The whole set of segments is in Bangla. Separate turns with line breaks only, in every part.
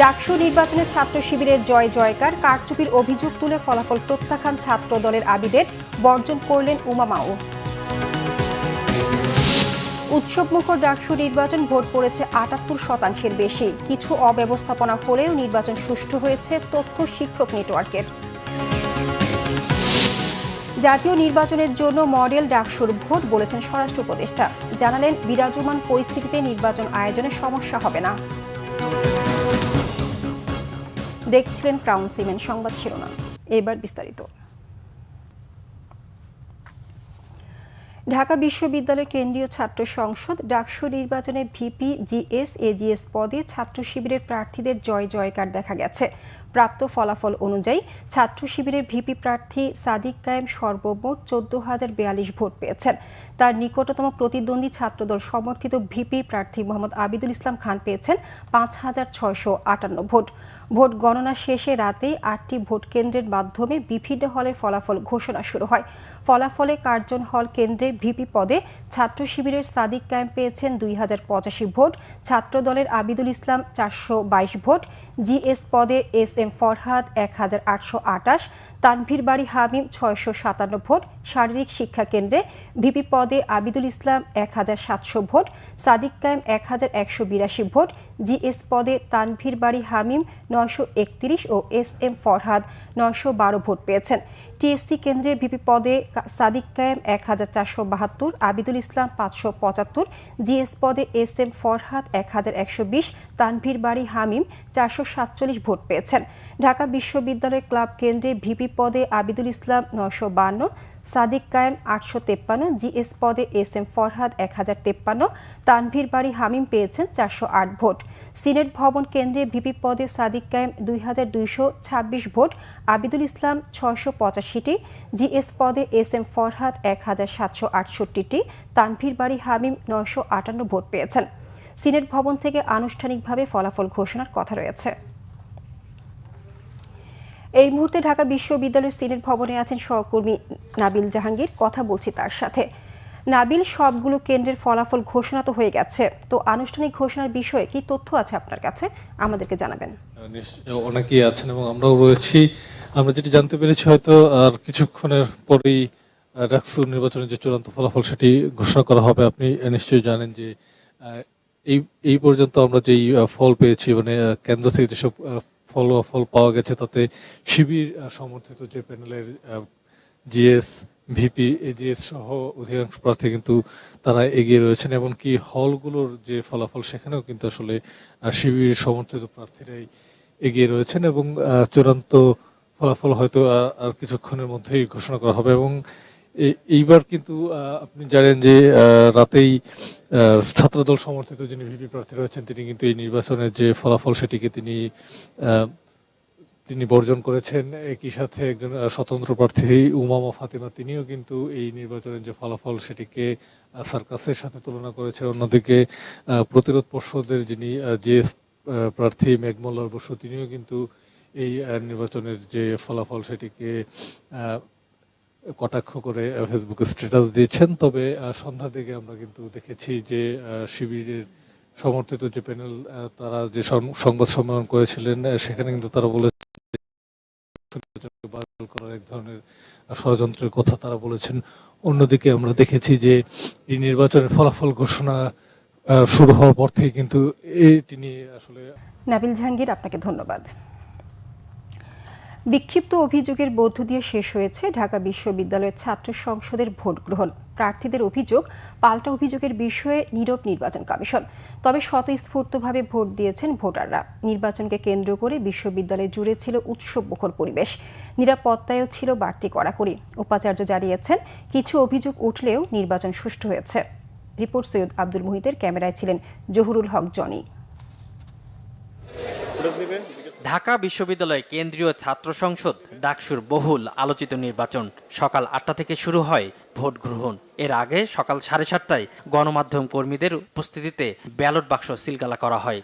ডাকসু নির্বাচনে ছাত্র শিবিরের জয় জয়কার, কারচুপির অভিযোগ তুলে ফলাফল প্রত্যাখ্যান ছাত্র দলের আবিদের, বর্জন করলেন উমামাও। উৎসবমুখর ডাকসু নির্বাচন, ভোট পড়েছে ৭৮% বেশি। কিছু অব্যবস্থাপনা হলেও নির্বাচন সুষ্ঠু হয়েছে তথ্য শিক্ষক নেটওয়ার্কের। জাতীয় নির্বাচনের জন্য মডেল ডাকসুর ভোট বলেছেন স্বরাষ্ট্র উপদেষ্টা। জানালেন, বিরাজমান পরিস্থিতিতে নির্বাচন আয়োজনে সমস্যা হবে না। দেখছিলেন ক্রাউন সিমেন্ট সংবাদ শিরোনাম, এবার বিস্তারিত। ঢাকা বিশ্ববিদ্যালয় কেন্দ্রীয় ছাত্র সংসদ ডাকসু নির্বাচনে ভিপি, জিএস, এজিএস পদে ছাত্র শিবিরের প্রার্থীদের জয় জয়কার দেখা গেছে। প্রাপ্ত ফলাফল অনুযায়ী ছাত্র শিবিরের ভিপি প্রার্থী সাদিক কায়েম সর্বমোট ১৪,০৪২ ভোট পেয়েছেন। তার নিকটতম প্রতিদ্বন্দ্বী ছাত্রদল সমর্থিত ভিপি প্রার্থী মোহাম্মদ আবিদুল ইসলাম খান পেয়েছেন ৫,৬৫৮ ভোট। ভোট গণনা শেষে রাতেই ৮টি ভোট কেন্দ্রের মাধ্যমে বিভিন্ন হলের ফলাফল ঘোষণা শুরু হয়। ফলাফলে কার্জন হল কেন্দ্রে ভিপি পদে ছাত্র শিবিরের সাদিক কায়েম পেয়েছেন ২,০৮৫ ভোট, ছাত্র দলের আবিদুল ইসলাম ৪২২ ভোট, জিএস পদে এস এম ফরহাদ ১,৮২৮, তানভীর বাড়ি হামিম ৬৫৭ ভোট, শারীরিক শিক্ষা কেন্দ্রে ভিপি পদে আবিদুল ইসলাম ১,৭০০ ভোট, সাদিক কায়েম ১,১৮২ ভোট, জিএস পদে তানভীর বাড়ি হামিম ৯৩১ ও এস এম ফরহাদ ৯১২ ভোট পেয়েছেন। টিএসসি কেন্দ্রে ভিপি পদে সাদিক কায়েম ১,৪৭২, আবিদুল ইসলাম ৫৭৫, জিএস পদে এস এম ফরহাদ ১,১২০, তানভীর বাড়ি হামিম ৪৪৭ ভোট পেয়েছেন। ঢাকা বিশ্ববিদ্যালয় ক্লাব কেন্দ্রে ভিপি পদে আবিদুল ইসলাম ৯৫২, সাদিক কায়েম ৮৫৩, জিএস পদে এস এম ফরহাদ ১,০৫৩, তানভীর বাড়ি হামিম পেয়েছেন ৪০৮ ভোট। সিনেট ভবন কেন্দ্রে ভিপি পদে সাদিক কায়েম ২,২২৬ ভোট, আবিদুল ইসলাম ৬৮৫টি, জিএস পদে এস এম ফরহাদ ১,৭৬৮টি, তানভীর বাড়ি হামিম ৯৫৮ ভোট পেয়েছেন। সিনেট ভবন থেকে আনুষ্ঠানিকভাবে ফলাফল ঘোষণার কথা রয়েছে। এই মুহূর্তে ঢাকা বিশ্ববিদ্যালয়ের সিনেট ভবনে আছেন সহকর্মী নাবিল জাহাঙ্গীর, কথা বলছি তার সাথে। নাবিল, সবগুলো কেন্দ্রের ফলাফল ঘোষণা তো হয়ে গেছে, তো আনুষ্ঠানিক ঘোষণার বিষয়ে কি তথ্য আছে আপনার কাছে, আমাদেরকে জানাবেন।
অনেকেই আছেন এবং আমরাও রয়েছি। আমরা যেটি জানতে পেরেছি, হয়তো আর কিছুক্ষণের পরেই ডাকসু নির্বাচনের যে চূড়ান্ত ফলাফল সেটি ঘোষণা করা হবে। আপনি নিশ্চয়ই জানেন যে এই পর্যন্ত আমরা যেই ফল পেয়েছি, মানে কেন্দ্র থেকে যেসব ফল পাওয়া গেছে, তাতে শিবির সমর্থিত যে প্যানেলের জিএস, ভিপি, এজিএস সহ অধিকাংশ প্রার্থী কিন্তু তারা এগিয়ে রয়েছেন। এমনকি হলগুলোর যে ফলাফল, সেখানেও কিন্তু আসলে শিবির সমর্থিত প্রার্থীরাই এগিয়ে রয়েছেন এবং চূড়ান্ত ফলাফল হয়তো আর কিছুক্ষণের মধ্যেই ঘোষণা করা হবে। এবং এইবার কিন্তু আপনি জানেন যে রাতেই ছাত্রদল সমর্থিত যিনি ভিপি প্রার্থী রয়েছেন, তিনি কিন্তু এই নির্বাচনের যে ফলাফল সেটিকে তিনি বর্জন করেছেন। একই সাথে একজন স্বতন্ত্র প্রার্থী উমামা ফাতিমা, তিনিও কিন্তু এই নির্বাচনের যে ফলাফল সেটিকে সার্কাসের সাথে তুলনা করেছেন। অন্যদিকে প্রতিরোধ পর্ষদের যিনি জিএস প্রার্থী মেঘমল্লার বসু, তিনিও কিন্তু এই নির্বাচনের যে ফলাফল সেটিকে কটাক্ষ করে ফেসবুকে স্ট্যাটাস দিয়েছেন। তবে সন্ধ্যার দিকে আমরা কিন্তু দেখেছি যে শিবিরের সমর্থিত যে প্যানেল, তারা যে সংবাদ সম্মেলন করেছিলেন, সেখানে কিন্তু তারা বলেছেন করার এক ধরনের ষড়যন্ত্রের কথা তারা বলেছেন। অন্যদিকে আমরা দেখেছি যে এই নির্বাচনের ফলাফল ঘোষণা শুরু হওয়ার পর থেকে কিন্তু এটি নিয়ে আসলে।
নাবিল জাহাঙ্গীর, আপনাকে ধন্যবাদ। বিক্ষিপ্ত অভিযোগের মধ্য দিয়ে শেষ হয়েছে ঢাকা বিশ্ববিদ্যালয়ের ছাত্র সংসদের ভোট গ্রহণ। প্রার্থীদের অভিযোগ, পাল্টা অভিযোগের বিষয়ে নীরব নির্বাচন কমিশন। তবে স্বতঃস্ফূর্তভাবে ভোট দিয়েছেন ভোটাররা। নির্বাচনকে কেন্দ্র করে বিশ্ববিদ্যালয় জুড়ে ছিল উৎসবমুখর পরিবেশ, নিরাপত্তায়ও ছিল বাড়তি কড়াকড়ি। উপাচার্য জানিয়েছেন, কিছু অভিযোগ উঠলেও নির্বাচন সুষ্ঠু হয়েছে। রিপোর্ট সৈয়দ আব্দুল মুহিতের, ক্যামেরায় ছিলেন জহুরুল হক জনি।
ঢাকা বিশ্ববিদ্যালয় কেন্দ্রীয় ছাত্র সংসদ ডাকসুর বহুল আলোচিত নির্বাচন সকাল ৮টা থেকে শুরু হয় ভোট গ্রহণ। এর আগে সকাল 7:30টায় গণমাধ্যম কর্মীদের উপস্থিতিতে ব্যালট বাক্স সিলগালা করা হয়।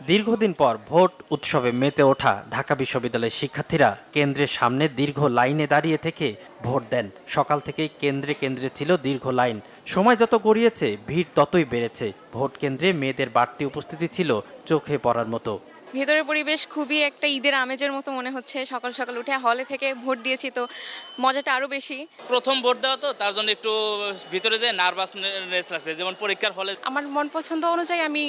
দীর্ঘদিন পর ভোট উৎসবে মেতে ওঠা ঢাকা বিশ্ববিদ্যালয়ের শিক্ষার্থীরা কেন্দ্রের সামনে দীর্ঘ লাইনে দাঁড়িয়ে থেকে ভোট দেন। সকাল থেকেই কেন্দ্রে কেন্দ্রে ছিল দীর্ঘ লাইন। সময় যত গড়িয়েছে ভিড় ততই বেড়েছে। ভোট কেন্দ্রে মেয়েদের বাড়তি উপস্থিতি ছিল চোখে পড়ার মতো।
ভেতরের পরিবেশ খুবই একটা ঈদের আমেজের মতো মনে হচ্ছে। সকাল সকাল উঠে হলে থেকে ভোট দিয়েছি, তো মজাটা আরো বেশি।
প্রথম ভোট দেওয়া তো তার জন্য একটু ভিতরে যে নার্ভাসনেস লাগছে, যেমন পরীক্ষার হলে।
আমার মন পছন্দ অনুযায়ী আমি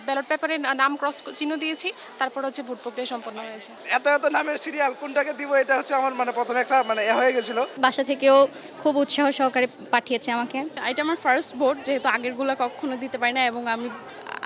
ব্যালট পেপারে নাম ক্রস চিহ্ন দিয়েছি, তারপর হচ্ছে ভোট প্রক্রিয়া সম্পন্ন হয়েছে।
এত নামের সিরিয়াল কোনটাকে দিব, এটা হচ্ছে আমার প্রথমে একটা হয়ে গেছিল।
বাসা থেকেও খুব উৎসাহ সহকারে পাঠিয়েছে আমাকে।
এটা আমার ফার্স্ট ভোট, যেহেতু আগেরগুলো কখনো দিতে পারি না, এবং আমি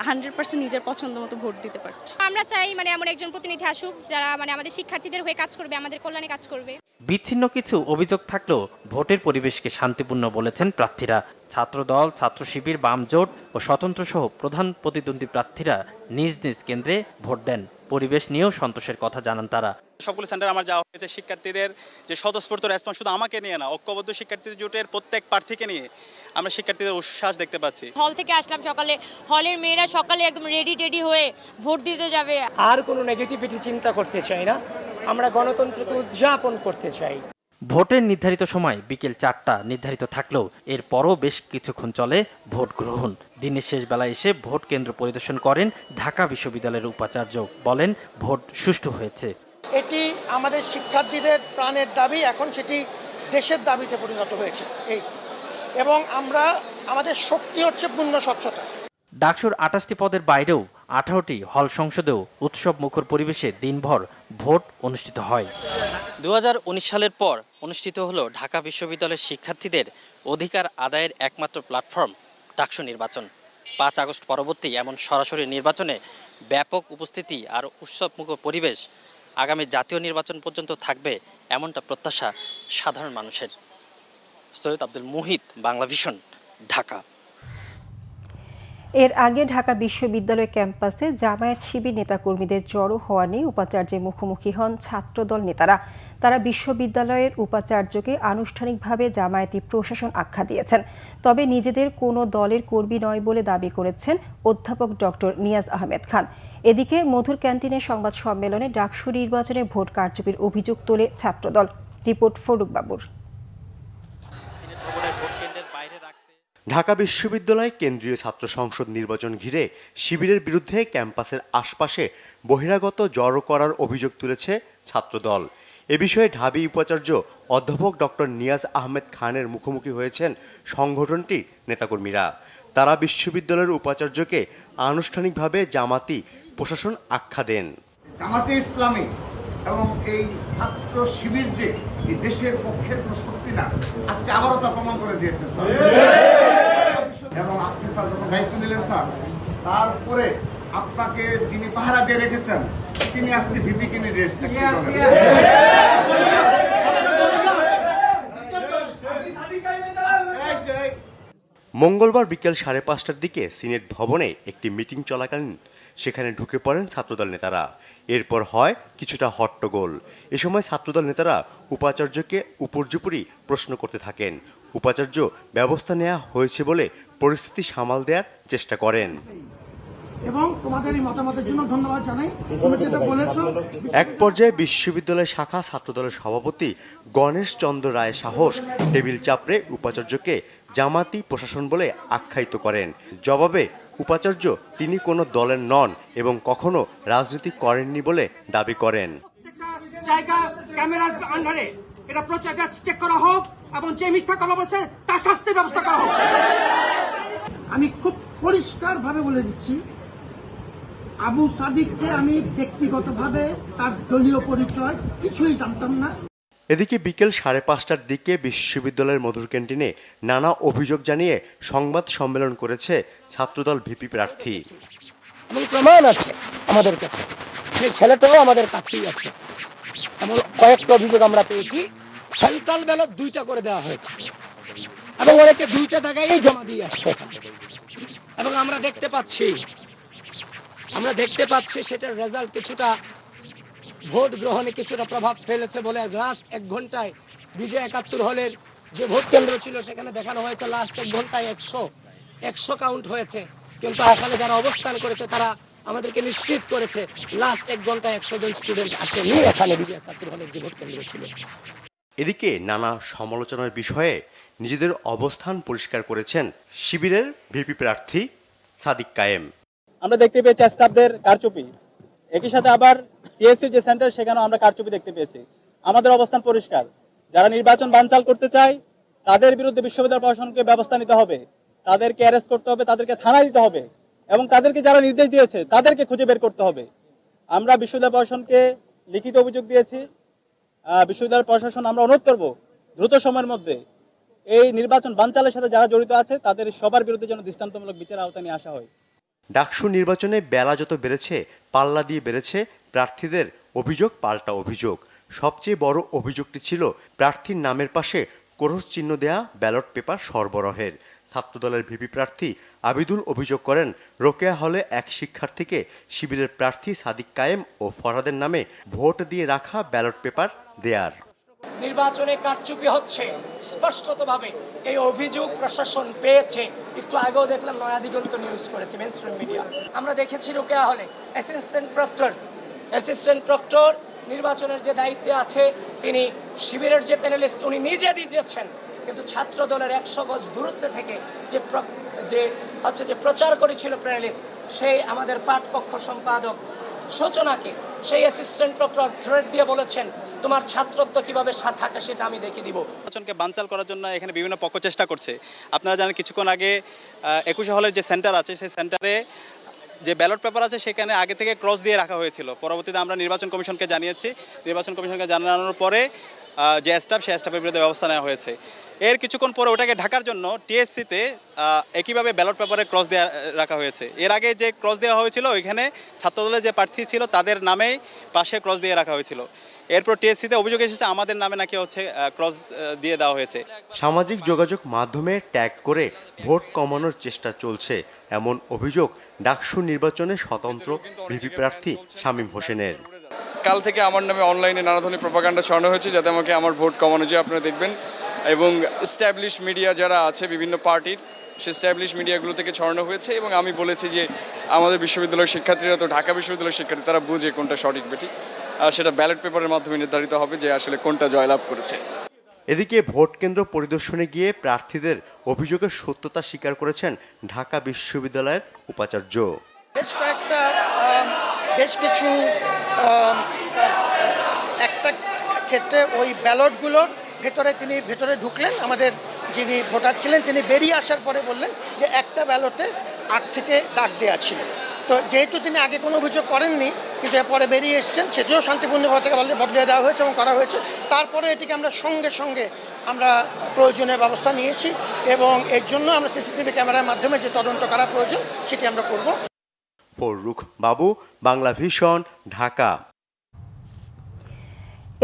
100% নিজের পছন্দ মতো ভোট দিতে পারছি।
আমরা চাই এমন একজন প্রতিনিধি আসুক যারা আমাদের শিক্ষার্থীদের হয়ে কাজ করবে, আমাদের কল্যাণে কাজ করবে।
বিচ্ছিন্ন কিছু অভিযোগ থাকলেও ভোটের পরিবেশকে শান্তিপূর্ণ বলেছেন প্রার্থীরা। ছাত্রদল, ছাত্র শিবির, বাম জোট ও স্বতন্ত্র সহ প্রধান প্রতিদ্বন্দ্বী প্রার্থীরা নিজ নিজ কেন্দ্রে ভোট দেন। পরিবেশ নিয়েও সন্তোষের কথা জানান তারা।
সবগুলো সেন্টার আমার যাওয়া হয়েছে, শিক্ষার্থীদের যে স্বতঃস্ফূর্ত রেসপন্স, শুধু আমাকে নিয়ে না, ঐক্যবদ্ধ শিক্ষার্থী জোটের প্রত্যেক প্রার্থীকে নিয়ে আমরা শিক্ষার্থীদের উচ্ছ্বাস দেখতে পাচ্ছি।
হল থেকে আসলাম সকালে, হলের মেয়েরা সকালে একদম রেডি হয়ে ভোট দিতে যাবে।
আর কোনো নেগেটিভিটি চিন্তা করতে চাই না, আমরা গণতন্ত্রকে উদযাপন করতে চাই।
ভোটের নির্ধারিত সময় বিকেল 4টা নির্ধারিত থাকলেও এরপরও বেশ কিছুক্ষণ চলে ভোট গ্রহণ। দিনের শেষ বেলায় এসে ভোট কেন্দ্র পরিদর্শন করেন ঢাকা বিশ্ববিদ্যালয়ের উপাচার্য। বলেন, ভোট সুষ্ঠু হয়েছে।
এটি আমাদের শিক্ষার্থীদের প্রাণের দাবি, এখন সেটি দেশের দাবিতে পরিণত হয়েছে। এবং আমাদের শক্তি হচ্ছে পূর্ণ স্বচ্ছতা।
ডাকসুর 28টি পদের বাইরেও 18টি হল সংসদেও উৎসব মুখর পরিবেশে দিনভর ভোট অনুষ্ঠিত হয়। 2019 সালের পর অনুষ্ঠিত হলো ঢাকা বিশ্ববিদ্যালয়ের শিক্ষার্থীদের অধিকার আদায়ের একমাত্র প্ল্যাটফর্ম ডাকসু নির্বাচন। 5 আগস্ট পরবর্তী এমন সরাসরি নির্বাচনে ব্যাপক উপস্থিতি আর উৎসব মুখর পরিবেশ আগামী জাতীয় নির্বাচন পর্যন্ত থাকবে, এমনটা প্রত্যাশা সাধারণ মানুষের। সৈয়দ আব্দুল মুহিত, বাংলা ভিশন, ঢাকা।
এর আগে ঢাকা বিশ্ববিদ্যালয় ক্যাম্পাসে জামায়াত শিবির নেতাকর্মীদের জড়ো হওয়া নিয়ে উপাচার্যের মুখোমুখি হন ছাত্রদল নেতারা। তারা বিশ্ববিদ্যালয়ের উপাচার্যকে আনুষ্ঠানিকভাবে জামায়াতি প্রশাসন আখ্যা দিয়েছেন, তবে নিজেদের কোনো দলের কর্মী নয় বলে দাবি করেছেন অধ্যাপক ডক্টর নিয়াজ আহমেদ খান। এদিকে মধুর ক্যান্টিনের সংবাদ সম্মেলনে ডাকসু নির্বাচনে ভোট কারচুপির অভিযোগ তোলে ছাত্রদল। রিপোর্ট ফরুক বাবুর।
ঢাকা বিশ্ববিদ্যালয় কেন্দ্রীয় ছাত্র সংসদ নির্বাচন ঘিরে শিবিরের বিরুদ্ধে ক্যাম্পাসের আশপাশে বহিরাগত জড়ো করার অভিযোগ তুলেছে ছাত্রদল। এ বিষয়ে ঢাবি উপাচার্য অধ্যাপক ডক্টর নিয়াজ আহমেদ খানের মুখোমুখি হয়েছেন সংগঠনটির নেতাকর্মীরা। তারা বিশ্ববিদ্যালয়ের উপাচার্যকে আনুষ্ঠানিকভাবে জামাতি প্রশাসন আখ্যা দেন।
জামাতে ইসলামী এবং এই ছাত্র শিবির যে এই দেশের পক্ষের কোনো শক্তি না, আজকে আবারও তা প্রমাণ করে দিয়েছে স্যার। এবং আপনি স্যার যত দায়িত্ব নিলেন স্যার, তারপরে আপনাকে যিনি পাহারা দিয়ে রেখেছেন তিনি আজকে ভিপি ক্যান্ডিডেট।
মঙ্গলবার বিকেল 5:30টার দিকে সিনেট ভবনে একটি মিটিং চলাকালীন সেখানে ঢুকে পড়েন ছাত্রদল নেতারা। এরপর হয় কিছুটা হট্টগোল। এ সময় ছাত্রদল নেতারা উপাচার্যকে উপর্যুপরি প্রশ্ন করতে থাকেন। উপাচার্য ব্যবস্থা নেওয়া হয়েছে বলে পরিস্থিতি সামাল দেওয়ার চেষ্টা করেন।
এবং তোমাদের এই মতামতের জন্য ধন্যবাদ জানাই। তুমি যেটা বলেছো।
এক পর্যায়ে বিশ্ববিদ্যালয় শাখা ছাত্রদলের সভাপতি গণেশ চন্দ্র রায় সাহস টেবিল চাপড়ে উপাচার্যকে জামাতি প্রশাসন বলে আখ্যায়িত করেন। জবাবে উপাচার্য তিনি কোনো দলের নন এবং কখনো রাজনীতি করেননি বলে দাবি করেন।
জায়গা ক্যামেরার আন্ডারে এটা প্রচারটা চেক করা হোক এবং যে মিথ্যা কথা বলছে তার শাস্তির ব্যবস্থা করা হোক।
আমি খুব পরিষ্কারভাবে বলে দিচ্ছি, আবু সাদিককে আমি ব্যক্তিগতভাবে তার দলীয় পরিচয় কিছুই জানতাম না।
এদিকে বিকেল 5:30টার দিকে বিশ্ববিদ্যালয়ের মধুর ক্যান্টিনে নানা অভিযোগ জানিয়ে সংবাদ সম্মেলন করেছে ছাত্রদল ভিপি প্রার্থী।
এবং প্রমাণ আছে আমাদের কাছে, সেই ছেলেটাও আমাদের কাছেই আছে। এমন কয়েকটা অভিযোগ আমরা পেয়েছি। সেন্ট্রাল ব্যালট 2টা করে দেওয়া হয়েছে এবং অনেকে 2টা জায়গায় জমা দিয়ে আসছে। এবং আমরা দেখতে পাচ্ছি সেটার রেজাল্ট কিছুটা ভোট গ্রহণে কিছুটা প্রভাব ফেলেছে বলে লাস্ট 1 ঘন্টায় বিজয় 71 হলের যে ভোট কেন্দ্র ছিল সেখানে দেখানো হয়েছে লাস্ট 1 ঘন্টায় 100 কাউন্ট হয়েছে। কিন্তু এখানে যারা অবস্থান করেছে তারা আমাদেরকে নিশ্চিত করেছে লাস্ট 1 ঘন্টায় 100 জন স্টুডেন্ট আসেনি এখানে বিজয় 71 হলের যে ভোট কেন্দ্র ছিল।
এদিকে নানা সমালোচনার বিষয়ে নিজেদের অবস্থান পরিষ্কার করেছেন শিবিরের ভিপি প্রার্থী সাদিক কায়েম।
আমরা দেখতে পেয়েছি স্টাফদের কারচুপি, একই সাথে আবার টিএসসির যে সেন্টার সেখানেও আমরা কারচুপি দেখতে পেয়েছি। আমাদের অবস্থান পরিষ্কার, যারা নির্বাচন বানচাল করতে চায় তাদের বিরুদ্ধে বিশ্ববিদ্যালয় প্রশাসনকে ব্যবস্থা নিতে হবে, তাদেরকে অ্যারেস্ট করতে হবে, তাদেরকে থানায় দিতে হবে এবং তাদেরকে যারা নির্দেশ দিয়েছে তাদেরকে খুঁজে বের করতে হবে। আমরা বিশ্ববিদ্যালয় প্রশাসনকে লিখিত অভিযোগ দিয়েছি। বিশ্ববিদ্যালয় প্রশাসন আমরা অনুরোধ করব দ্রুত সময়ের মধ্যে এই নির্বাচন বানচালের সাথে যারা জড়িত আছে তাদের সবার বিরুদ্ধে যেন দৃষ্টান্তমূলক বিচার আওতায় নিয়ে আসা হয়।
ডাকসু নির্বাচনে বেলা যত বেড়েছে পাল্লা দিয়ে বেড়েছে প্রার্থীদের অভিযোগ পাল্টা অভিযোগ। সবচেয়ে বড় অভিযোগটি ছিল প্রার্থীর নামের পাশে ক্রস চিহ্ন দেয়া ব্যালট পেপার সরবরাহের। ছাত্রদলের ভিপি প্রার্থী আবিদুল অভিযোগ করেন রোকেয়া হলে এক শিক্ষার্থীকে শিবিরের প্রার্থী সাদিক কায়েম ও ফরহাদের নামে ভোট দিয়ে রাখা ব্যালট পেপার দেয়ার।
নির্বাচনে কারচুপি হচ্ছে স্পষ্টতভাবে এই অভিযোগ প্রশাসন পেয়েছে। একটু আগেও দেখলাম নয়া দিগন্ত নিউজ করেছে মেইনস্ট্রিম মিডিয়া। আমরা দেখেছি রোকেয়া হলে অ্যাসিস্ট্যান্ট প্রক্টর নির্বাচনের যে দায়িত্বে আছে তিনি শিবিরের যে প্যানেলিস্ট উনি নিজে দিয়েছেন, কিন্তু ছাত্র দলের 100 গজ দূরত্বে থেকে যে প্রচার করেছিল প্যানেলিস্ট সেই আমাদের পাঠপক্ষ সম্পাদক সূচনাকে সেই অ্যাসিস্ট্যান্ট প্রক্টর থ্রেড দিয়ে বলেছেন তোমার ছাত্রত্ব কিভাবে থাকে সেটা আমি দেখিয়ে দিব।
নির্বাচনকে বানচাল করার জন্য এখানে বিভিন্ন পক্ষ চেষ্টা করছে। আপনারা জানেন কিছুক্ষণ আগে 21 হলের যে সেন্টার আছে সেই সেন্টারে যে ব্যালট পেপার আছে সেখানে আগে থেকে ক্রস দিয়ে রাখা হয়েছিল। পরবর্তীতে আমরা নির্বাচন কমিশনকে জানিয়েছি। নির্বাচন কমিশনকে জানানোর পরে যে স্টাফ সেই স্টাফের বিরুদ্ধে ব্যবস্থা নেওয়া হয়েছে। এর কিছুক্ষণ পরে ওটাকে ঢাকার জন্য টিএসসিতে একইভাবে ব্যালট পেপারে ক্রস দেওয়া রাখা হয়েছে। এর আগে যে ক্রস দেওয়া হয়েছিল ওইখানে ছাত্রদলের যে প্রার্থী ছিল তাদের নামেই পাশে ক্রস দিয়ে রাখা হয়েছিল। এরপর টিএসসিতে অভিযোগ এসেছে আমাদের নামে নাকি ক্রস দিয়ে দেওয়া হয়েছে।
সামাজিক যোগাযোগ মাধ্যমে ট্যাগ করে ভোট কমানোর চেষ্টা চলছে এমন অভিযোগ ডাকসু নির্বাচনে স্বতন্ত্র ভিপি প্রার্থী শামীম হোসেনের।
কাল থেকে আমার নামে অনলাইনে নানা ধরনের প্রপাগান্ডা ছড়ানো হয়েছে যাতে আমাকে আমার ভোট কমানো যায়। আপনারা দেখবেন এবং এস্টাবলিশ মিডিয়া যারা আছে বিভিন্ন পার্টির সেই এস্টাবলিশ মিডিয়াগুলো থেকে ছড়ানো হয়েছে এবং আমি বলেছি যে আমাদের বিশ্ববিদ্যালয়ের শিক্ষার্থীরা তো ঢাকা বিশ্ববিদ্যালয়ের শিক্ষার্থী, তারা বুঝে কোনটা সঠিক বেঠিক, আর সেটা ব্যালট পেপারের মাধ্যমে নির্ধারিত হবে যে আসলে কোনটা জয়লাভ করেছে।
এদিকে ভোট কেন্দ্র পরিদর্শনে গিয়ে প্রার্থীদের অভিযোগের সত্যতা স্বীকার করেছেন ঢাকা বিশ্ববিদ্যালয়ের উপাচার্য।
বেশ কিছু একটা ক্ষেত্রে ওই ব্যালটগুলোর ভেতরে ঢুকলেন, আমাদের যিনি ভোটার ছিলেন তিনি বেরিয়ে আসার পরে বললেন যে একটা ব্যালটে 8 থেকে দাগ দেওয়া ছিল। তো যেহেতু তিনি আগে কোনো অভিযোগ করেননি কিন্তু এরপরে বেরিয়ে এসছেন, সেটিও শান্তিপূর্ণভাবে থেকে বদলে দেওয়া হয়েছে এবং করা হয়েছে। তারপরে এটিকে আমরা সঙ্গে আমরা প্রয়োজনীয় ব্যবস্থা নিয়েছি এবং এর জন্য আমরা সিসিটিভি ক্যামেরার মাধ্যমে যে তদন্ত করা প্রয়োজন সেটি আমরা করব।
ফররুখ বাবু, বাংলা ভিশন, ঢাকা।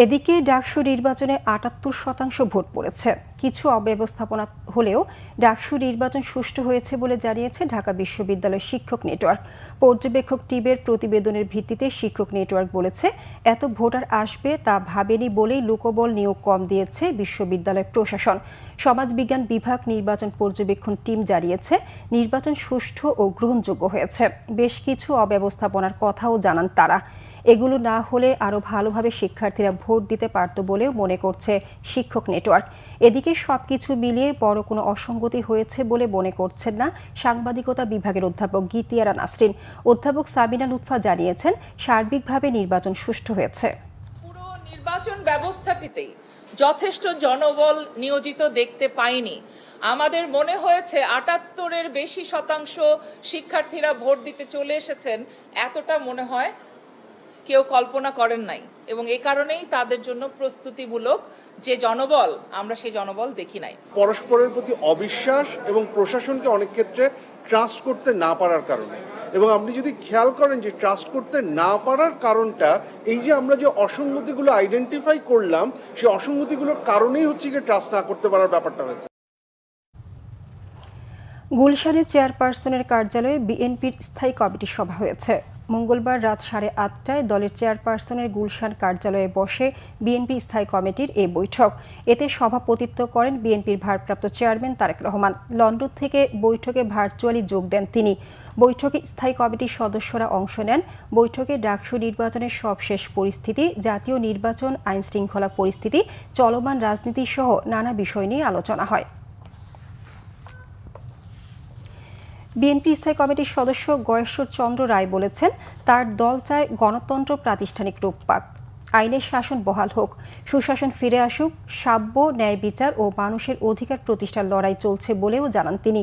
এদিকে ডাকসু নির্বাচনে ৭৮% ভোট পড়েছে। কিছু অব্যবস্থাপনা হলেও ডাকসু নির্বাচন সুষ্ঠু হয়েছে বলে জানিয়েছে ঢাকা বিশ্ববিদ্যালয় শিক্ষক নেটওয়ার্ক। পর্যবেক্ষক টিমের প্রতিবেদনের ভিত্তিতে শিক্ষক নেটওয়ার্ক বলেছে এত ভোটার আসবে তা ভাবেনি বলেই লোকবল নিয়োগ কম দিয়েছে বিশ্ববিদ্যালয় প্রশাসন। সমাজবিজ্ঞান বিভাগ নির্বাচন পর্যবেক্ষণ টিম জানিয়েছে নির্বাচন সুষ্ঠু ও গ্রহণযোগ্য হয়েছে। বেশ কিছু অব্যবস্থাপনার কথাও জানান তারা। এগুলো না হলে আরও ভালোভাবে শিক্ষার্থীরা ভোট দিতে পারত বলেও মনে করছে শিক্ষক নেটওয়ার্ক। এদিকে সবকিছু মিলিয়ে বড় কোনো অসঙ্গতি হয়েছে বলে মনে করছেন না সাংবাদিকতা বিভাগের অধ্যাপক গীতিয়ারা নাসরিন। অধ্যাপক সাবিনা লুৎফা জানিয়েছেন সার্বিকভাবে নির্বাচন সুষ্ঠু হয়েছে।
পুরো নির্বাচন ব্যবস্থাটিতেই যথেষ্ট জনবল নিয়োজিত দেখতে পাইনি। আমাদের মনে হয়েছে ৭৮-এর বেশি শতাংশ শিক্ষার্থীরা ভোট দিতে চলে এসেছেন, এতটা মনে হয় কেউ কল্পনা করেন নাই এবং এই কারণেই তাদের জন্য প্রস্তুতিমূলক যে জনবল আমরা সেই জনবল দেখি নাই।
পরস্পরের প্রতি অবিশ্বাস এবং প্রশাসনকে অনেক ক্ষেত্রে ট্রাস্ট করতে না পারার কারণে, এবং আপনি যদি খেয়াল করেন যে ট্রাস্ট করতে না পারার কারণটা এই যে আমরা যে অসঙ্গতিগুলো আইডেন্টিফাই করলাম সেই অসঙ্গতিগুলোর কারণেই হচ্ছে গিয়ে ট্রাস্ট না করতে পারার ব্যাপারটা হয়েছে।
গুলশানে চেয়ারপারসনের কার্যালয়ে বিএনপির স্থায়ী কমিটির সভা হয়েছে। মঙ্গলবার রাত 8:30টায় দলের চেয়ারপারসনের গুলশান কার্যালয়ে বসে বিএনপি স্থায়ী কমিটির এই বৈঠক। এতে সভাপতিত্ব করেন বিএনপির ভারপ্রাপ্ত চেয়ারম্যান তারেক রহমান। লন্ডন থেকে বৈঠকে ভার্চুয়ালি যোগ দেন তিনি। বৈঠকে স্থায়ী কমিটির সদস্যরা অংশ নেন। বৈঠকে ডাকসু নির্বাচনের সবশেষ পরিস্থিতি, জাতীয় নির্বাচন, আইনশৃঙ্খলা পরিস্থিতি, চলমান রাজনীতি সহ নানা বিষয় নিয়ে আলোচনা হয়। বিএনপি স্থায়ী কমিটির সদস্য গয়েশ্বর চন্দ্র রায় বলেছেন, তার দল চায় গণতন্ত্র প্রাতিষ্ঠানিক রূপ পাক, আইনের শাসন বহাল হোক, সুশাসন ফিরে আসুক, সাব্য ন্যায় বিচার ও মানুষের অধিকার প্রতিষ্ঠার লড়াই চলছে বলেও জানান তিনি।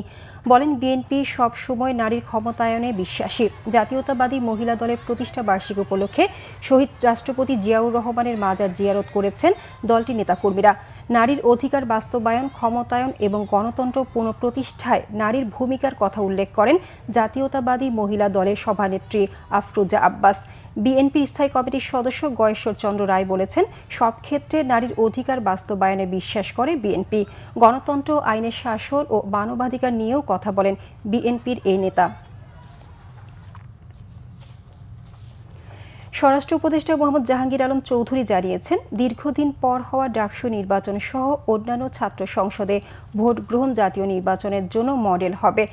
বলেন, বিএনপি সব সময় নারীর ক্ষমতায়নে বিশ্বাসী। জাতীয়তাবাদী মহিলা দলের প্রতিষ্ঠা বার্ষিকী উপলক্ষে শহীদ রাষ্ট্রপতি জিয়াউর রহমানের মাজার জিয়ারত করেছেন দলটির নেতাকর্মীরা। নারীর অধিকার বাস্তবায়ন, ক্ষমতায়ন এবং গণতন্ত্র পুনঃপ্রতিষ্ঠায় নারীর ভূমিকার কথা উল্লেখ করেন জাতীয়তাবাদী মহিলা দলের সভানেত্রী আফরোজা আব্বাস। বিএনপির স্থায়ী কমিটির সদস্য গয়েশ্বর চন্দ্র রায় বলেছেন, সব ক্ষেত্রে নারীর অধিকার বাস্তবায়নে বিশ্বাস করে বিএনপি। গণতন্ত্র, আইনের শাসন ও মানবাধিকার নিয়েও কথা বলেন বিএনপির এই নেতা। স্বরাষ্ট্র উপদেষ্টা মোহাম্মদ জাহাঙ্গীর আলম চৌধুরী জানিয়েছেন, দীর্ঘদিন পর হওয়া ডাকসু নির্বাচন সহ অন্যান্য ছাত্র সংসদে ভোট গ্রহণ জাতীয় নির্বাচনের জন্য মডেল হবে।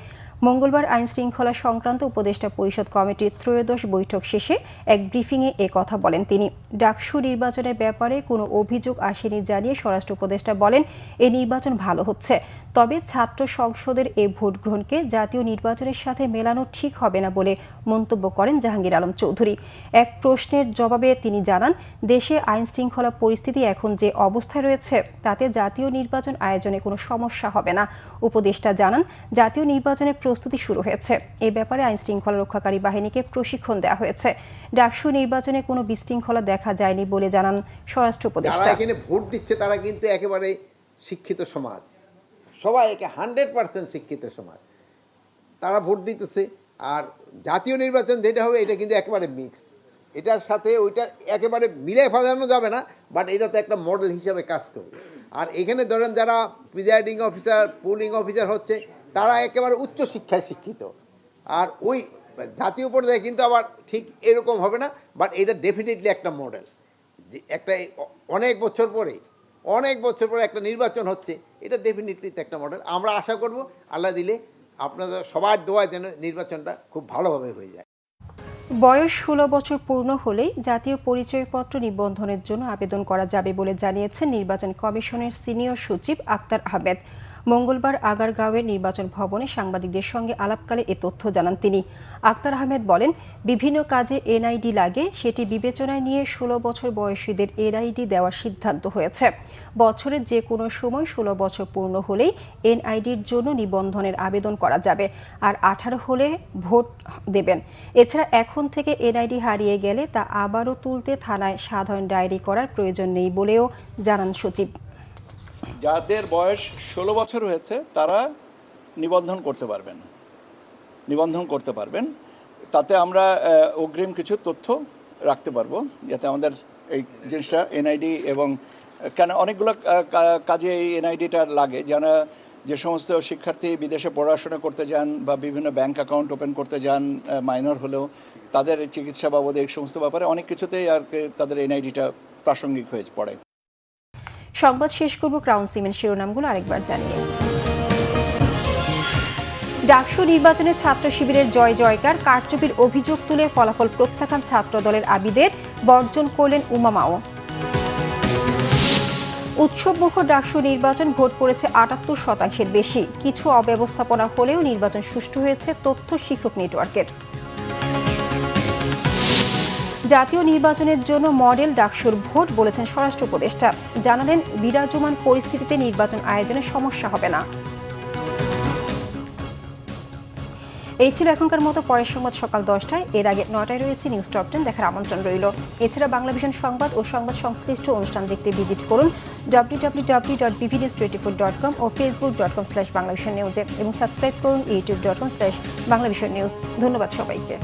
মঙ্গলবার আইন শৃঙ্খলা সংক্রান্ত উপদেষ্টা পরিষদ কমিটির ত্রয়োদশ বৈঠক শেষে এক ব্রিফিংয়ে এ কথা বলেন তিনি। ডাকসু নির্বাচনের ব্যাপারে কোনো অভিযোগ আসেনি জানিয়ে স্বরাষ্ট্র উপদেষ্টা বলেন, এই নির্বাচন ভালো হচ্ছে, তবে ছাত্র সংসদের এই ভোট গ্রহণকে জাতীয় নির্বাচনের সাথে মেলানো ঠিক হবে না বলে মন্তব্য করেন জাহাঙ্গীর আলম চৌধুরী। এক প্রশ্নের জবাবে তিনি জানান, দেশে আইন শৃঙ্খলা পরিস্থিতি এখন যে অবস্থায় রয়েছে তাতে জাতীয় নির্বাচন আয়োজনে কোনো সমস্যা হবে না। উপদেষ্টা জানান, জাতীয় নির্বাচনের প্রস্তুতি শুরু হয়েছে। এ ব্যাপারে আইন শৃঙ্খলা রক্ষাকারী বাহিনীকে প্রশিক্ষণ দেওয়া হয়েছে। ডাকসু নির্বাচনে কোনো বিশৃঙ্খলা দেখা যায়নি বলে জানান স্বরাষ্ট্র উপদেষ্টা।
যারা এখানে ভোট দিচ্ছে তারা কিন্তু একেবারে শিক্ষিত সমাজ, সবাই একে 100% শিক্ষিত সমাজ, তারা ভোট দিতেছে। আর জাতীয় নির্বাচন যেটা হবে এটা কিন্তু একেবারে মিক্সড, এটার সাথে ওইটা একেবারে মিলে ফেলানো যাবে না, বাট এটা তো একটা মডেল হিসাবে কাজ করবে। আর এখানে ধরেন যারা প্রিজাইডিং অফিসার, পোলিং অফিসার হচ্ছে, তারা একেবারে উচ্চ শিক্ষায় শিক্ষিত। আর ওই জাতীয় পর্যায়ে কিন্তু আবার ঠিক এরকম হবে না, বাট এটা ডেফিনেটলি একটা মডেল। যে একটা অনেক বছর পরে একটা নির্বাচন হচ্ছে, এটা ডেফিনেটলি একটা মডেল। আমরা আশা করব আল্লাহ দিলে আপনাদের সবার দোয়ায় যেন নির্বাচনটা খুব ভালোভাবে হয়ে যায়।
বয়স 16 বছর পূর্ণ হলেই জাতীয় পরিচয়পত্র নিবন্ধনের জন্য আবেদন করা যাবে বলে জানিয়েছেন নির্বাচন কমিশনের সিনিয়র সচিব আক্তার আহমেদ। মঙ্গলবার আগারগাঁওয়ের নির্বাচন ভবনে সাংবাদিকদের সঙ্গে আলাপকালে এ তথ্য জানান তিনি। আক্তার আহমেদ বলেন, বিভিন্ন কাজে এনআইডি লাগে, সেটি বিবেচনায় নিয়ে 16 বছর বয়সীদের এনআইডি দেওয়ার সিদ্ধান্ত হয়েছে। বছরের যে কোনো সময় 16 বছর পূর্ণ হলেই এনআইডির জন্য নিবন্ধনের আবেদন করা যাবে, আর 18 হলে ভোট দেবেন। এছাড়া এখন থেকে এনআইডি হারিয়ে গেলে তা আবারও তুলতে থানায় সাধারণ ডায়েরি করার প্রয়োজন নেই বলেও জানান সচিব।
যাদের বয়স 16 বছর হয়েছে তারা নিবন্ধন করতে পারবেন। তাতে আমরা অগ্রিম কিছু তথ্য রাখতে পারবো, যাতে আমাদের এই জিনিসটা এনআইডি, এবং কেন অনেকগুলো কাজে এই এনআইডিটা লাগে। যারা যে সমস্ত শিক্ষার্থী বিদেশে পড়াশোনা করতে যান বা বিভিন্ন ব্যাংক অ্যাকাউন্ট ওপেন করতে যান, মাইনর হলেও তাদের চিকিৎসা বাবদ এই সমস্ত ব্যাপারে অনেক কিছুতেই আর তাদের এনআইডিটা প্রাসঙ্গিক হয়ে পড়ে।
সংবাদ শেষ করব ক্রাউন সিমেন্ট শিরোনামগুলো আরেকবার জানিয়ে। ডাকসু নির্বাচনে ছাত্র শিবিরের জয় জয়কার, কারচুপির অভিযোগ তুলে ফলাফল প্রত্যাখ্যান ছাত্র দলের আবিদের, বর্জন করলেন উমামাও। উৎসবমুখর ডাকসু নির্বাচন, ভোট পড়েছে 78% বেশি। কিছু অব্যবস্থাপনা হলেও নির্বাচন সুষ্ঠু হয়েছে তথ্য শিক্ষক নেটওয়ার্কের। জাতীয় নির্বাচনের জন্য মডেল ডাকসুর ভোট বলেছেন স্বরাষ্ট্র উপদেষ্টা। জানালেন, বিরাজমান পরিস্থিতিতে নির্বাচন আয়োজনে সমস্যা হবে না। এই ছিল এখনকার মতো। পরের সংবাদ সকাল 10টায়, এর আগে 9টায় রয়েছে নিউজ টপ 10 দেখার আমন্ত্রণ রইল। এছাড়া বাংলাভিশন সংবাদ ও সংবাদ সংশ্লিষ্ট অনুষ্ঠান দেখতে ভিজিট করুন www.bvnews24.com ও facebook.com/banglavisionnews এবং সাবস্ক্রাইব করুন youtube.com/banglavisionnews। ধন্যবাদ সবাইকে।